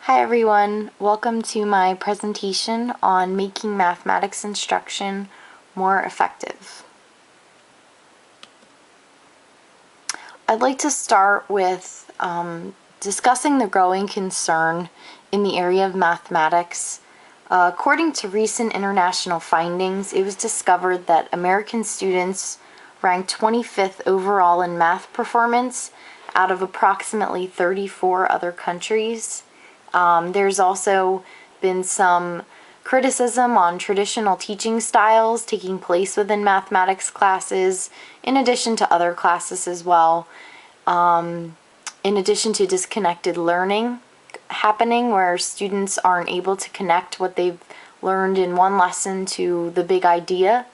Hi everyone, welcome to my presentation on making mathematics instruction more effective. I'd like to start with discussing the growing concern in the area of mathematics. According to recent international findings, it was discovered that American students ranked 25th overall in math performance out of approximately 34 other countries. There's also been some criticism on traditional teaching styles taking place within mathematics classes, in addition to other classes as well. In addition to disconnected learning happening where students aren't able to connect what they've learned in one lesson to the big idea.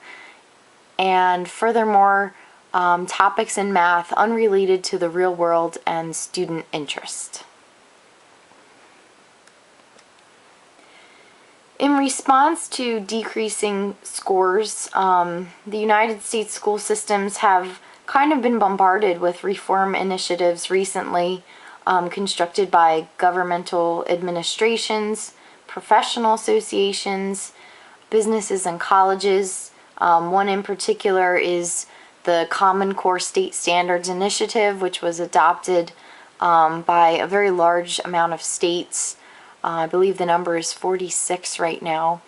And furthermore, topics in math unrelated to the real world and student interest. In response to decreasing scores, the United States school systems have kind of been bombarded with reform initiatives recently, constructed by governmental administrations, professional associations, businesses, and colleges. One in particular is the Common Core State Standards Initiative, which was adopted by a very large amount of states. I believe the number is 46 right now.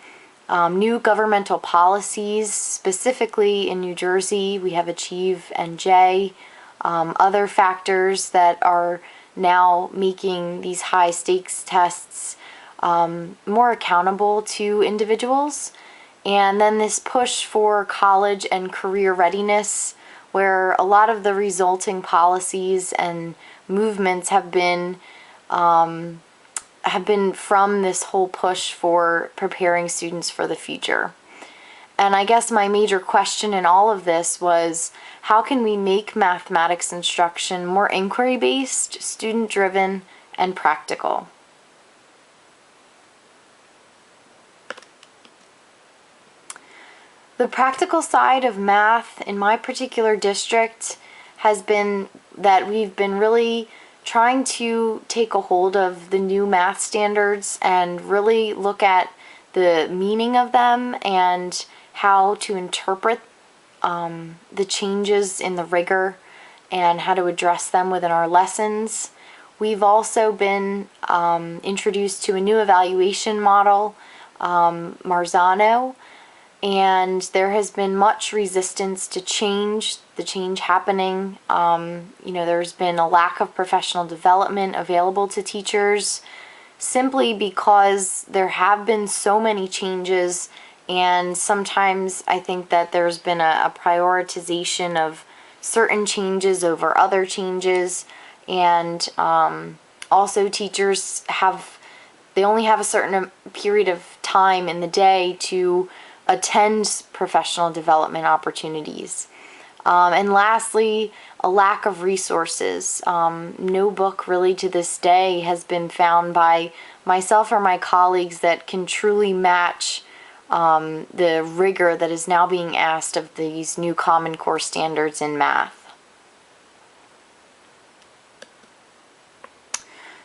New governmental policies, specifically in New Jersey, we have Achieve and J. Other factors that are now making these high stakes tests more accountable to individuals. And then this push for college and career readiness, where a lot of the resulting policies and movements have been from this whole push for preparing students for the future. And I guess my major question in all of this was, how can we make mathematics instruction more inquiry-based, student-driven, and practical? The practical side of math in my particular district has been that we've been really trying to take a hold of the new math standards and really look at the meaning of them and how to interpret the changes in the rigor and how to address them within our lessons. We've also been introduced to a new evaluation model, Marzano, and there has been much resistance to change, the change happening. There's been a lack of professional development available to teachers simply because there have been so many changes, and sometimes I think that there's been a prioritization of certain changes over other changes, and also teachers they only have a certain period of time in the day to attend professional development opportunities. And lastly, a lack of resources. No book really to this day has been found by myself or my colleagues that can truly match the rigor that is now being asked of these new Common Core standards in math.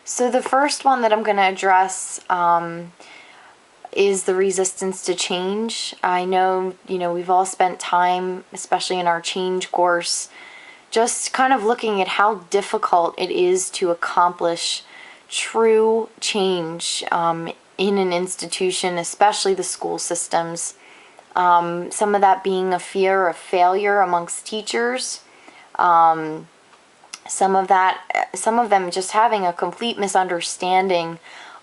So the first one that I'm going to address is the resistance to change. I know, we've all spent time, especially in our change course, just kind of looking at how difficult it is to accomplish true change in an institution, especially the school systems. Some of that being a fear of failure amongst teachers. Some of them just having a complete misunderstanding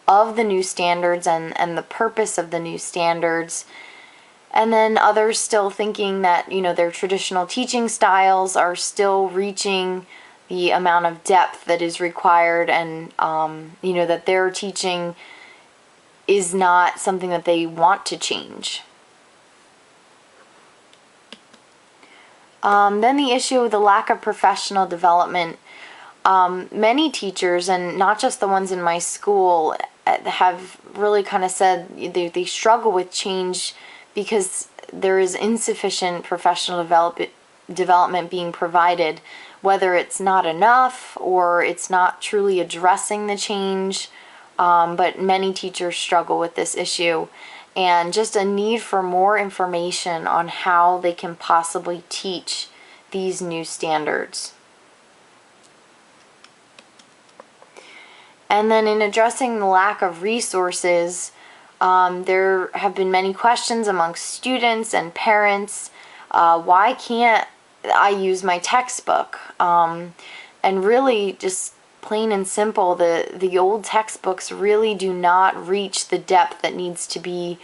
of the new standards and the purpose of the new standards, and then others still thinking that their traditional teaching styles are still reaching the amount of depth that is required, and that their teaching is not something that they want to change. Then the issue of the lack of professional development. Many teachers, and not just the ones in my school, have really kind of said they struggle with change because there is insufficient professional development being provided, whether it's not enough or it's not truly addressing the change. but many teachers struggle with this issue, and just a need for more information on how they can possibly teach these new standards. And then in addressing the lack of resources, there have been many questions amongst students and parents. Why can't I use my textbook? And really, just plain and simple, the old textbooks really do not reach the depth that needs to be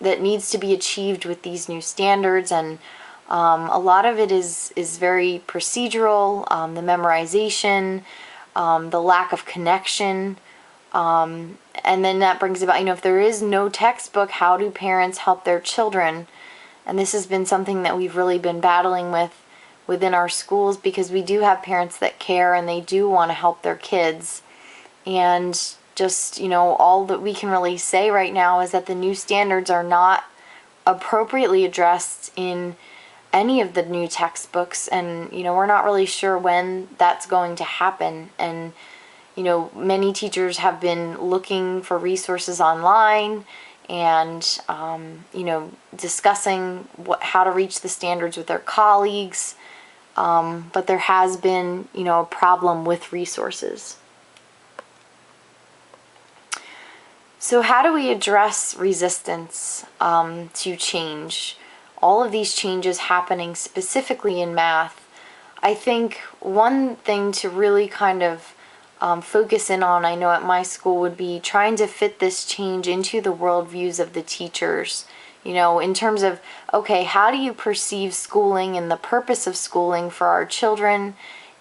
achieved with these new standards. And a lot of it is very procedural, the memorization, the lack of connection. And then that brings about, if there is no textbook, how do parents help their children? And this has been something that we've really been battling with within our schools, because we do have parents that care and they do want to help their kids. And just, all that we can really say right now is that the new standards are not appropriately addressed in any of the new textbooks, and we're not really sure when that's going to happen. And many teachers have been looking for resources online and discussing how to reach the standards with their colleagues, but there has been a problem with resources. So how do we address resistance to change? All of these changes happening specifically in math. I think one thing to really kind of focus in on, I know at my school, would be trying to fit this change into the worldviews of the teachers. In terms of, okay, how do you perceive schooling and the purpose of schooling for our children,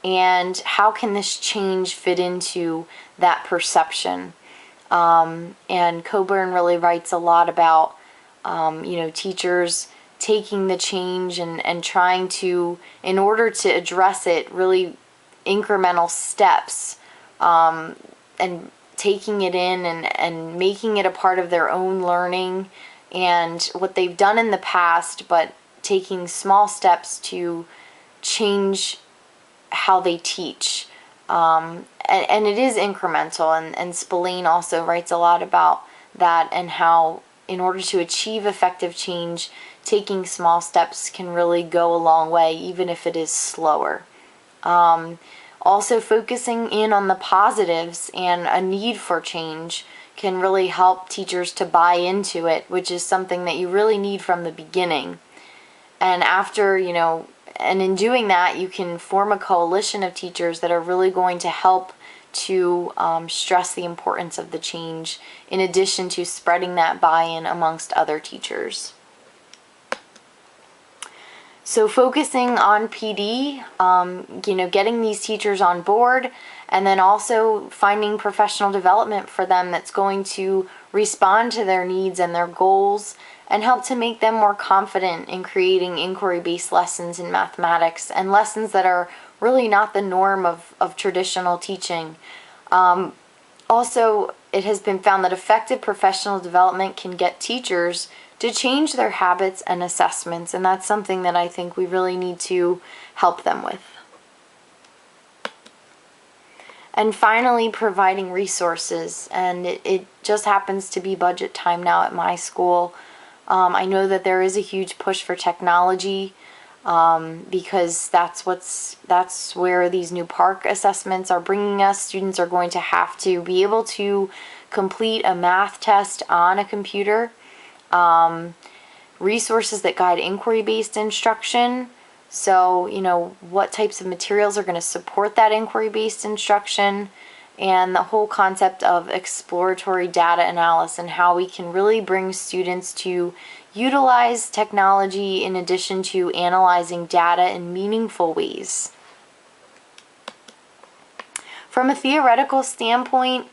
and how can this change fit into that perception? And Coburn really writes a lot about, teachers taking the change and trying to, in order to address it, really incremental steps, and taking it in and making it a part of their own learning and what they've done in the past, but taking small steps to change how they teach. And it is incremental, and Spillane also writes a lot about that, and how in order to achieve effective change, taking small steps can really go a long way, even if it is slower. Also, focusing in on the positives and a need for change can really help teachers to buy into it, which is something that you really need from the beginning. And after, and in doing that, you can form a coalition of teachers that are really going to help to stress the importance of the change, in addition to spreading that buy-in amongst other teachers. So focusing on PD, getting these teachers on board, and then also finding professional development for them that's going to respond to their needs and their goals, and help to make them more confident in creating inquiry-based lessons in mathematics, and lessons that are really not the norm of traditional teaching. Also, it has been found that effective professional development can get teachers to change their habits and assessments, and that's something that I think we really need to help them with. And finally, providing resources, and it just happens to be budget time now at my school. I know that there is a huge push for technology, because that's where these new PARCC assessments are bringing us. Students are going to have to be able to complete a math test on a computer. Resources that guide inquiry-based instruction. So, what types of materials are going to support that inquiry-based instruction, and the whole concept of exploratory data analysis, and how we can really bring students to utilize technology in addition to analyzing data in meaningful ways. From a theoretical standpoint,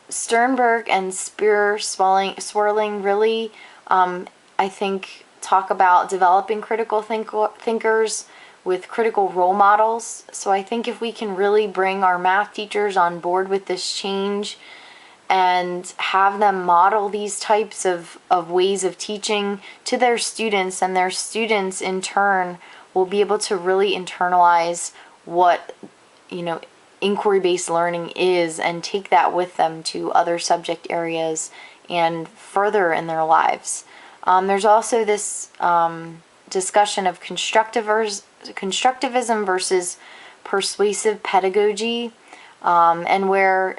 Sternberg and Spear-Swerling really, I think, talk about developing critical thinkers with critical role models. So I think if we can really bring our math teachers on board with this change and have them model these types of ways of teaching to their students, and their students in turn will be able to really internalize what inquiry-based learning is and take that with them to other subject areas and further in their lives. There's also this discussion of constructivism versus persuasive pedagogy, and where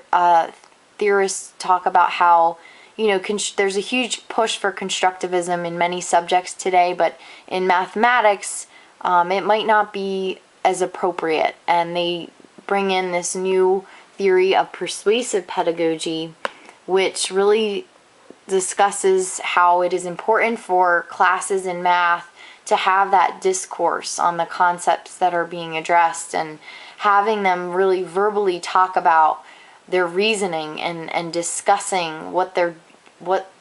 theorists talk about how, you know, there's a huge push for constructivism in many subjects today, but in mathematics, it might not be as appropriate, and they bring in this new theory of persuasive pedagogy, which really discusses how it is important for classes in math to have that discourse on the concepts that are being addressed, and having them really verbally talk about their reasoning and discussing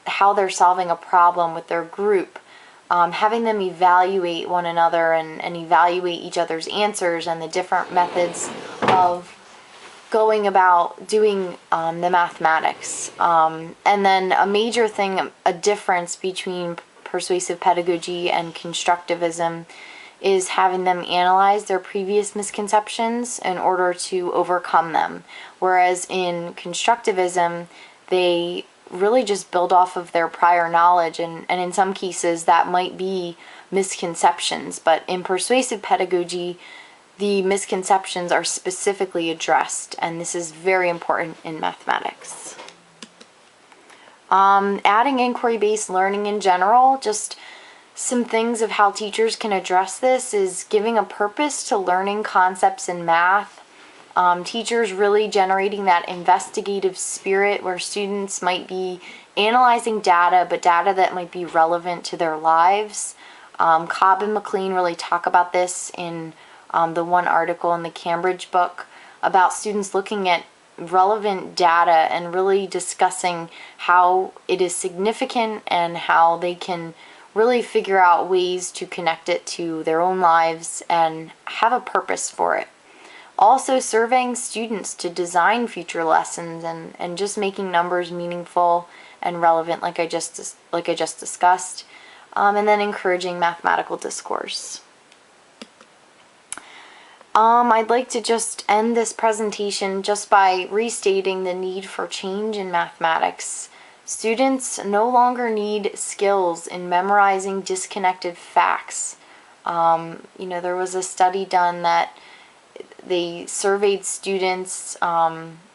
how they're solving a problem with their group, having them evaluate one another and evaluate each other's answers and the different methods of going about doing the mathematics. And then a major thing, a difference between persuasive pedagogy and constructivism, is having them analyze their previous misconceptions in order to overcome them. Whereas in constructivism, they really just build off of their prior knowledge, and in some cases that might be misconceptions. But in persuasive pedagogy, the misconceptions are specifically addressed, and this is very important in mathematics. Adding inquiry-based learning in general, just some things of how teachers can address this is giving a purpose to learning concepts in math. Teachers really generating that investigative spirit where students might be analyzing data, but data that might be relevant to their lives. Cobb and McLean really talk about this in the one article in the Cambridge book about students looking at relevant data and really discussing how it is significant and how they can really figure out ways to connect it to their own lives and have a purpose for it. Also surveying students to design future lessons and just making numbers meaningful and relevant, like I just discussed, and then encouraging mathematical discourse. I'd like to just end this presentation just by restating the need for change in mathematics. Students no longer need skills in memorizing disconnected facts. There was a study done that they surveyed students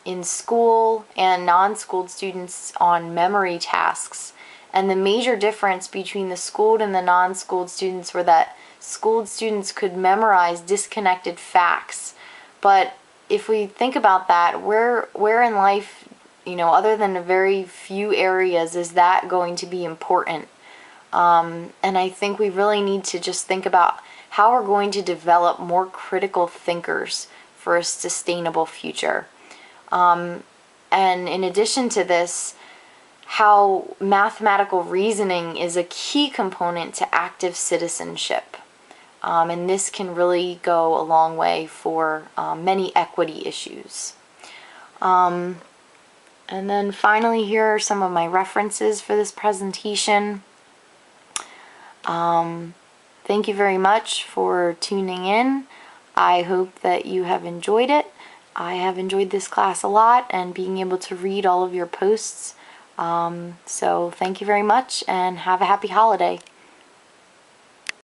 in school and non-schooled students on memory tasks. And the major difference between the schooled and the non-schooled students were that schooled students could memorize disconnected facts. But if we think about that, where in life, other than a very few areas, is that going to be important? And I think we really need to just think about how we're going to develop more critical thinkers for a sustainable future. And in addition to this, how mathematical reasoning is a key component to active citizenship. And this can really go a long way for many equity issues. And then finally, here are some of my references for this presentation. Thank you very much for tuning in. I hope that you have enjoyed it. I have enjoyed this class a lot and being able to read all of your posts. So thank you very much and have a happy holiday.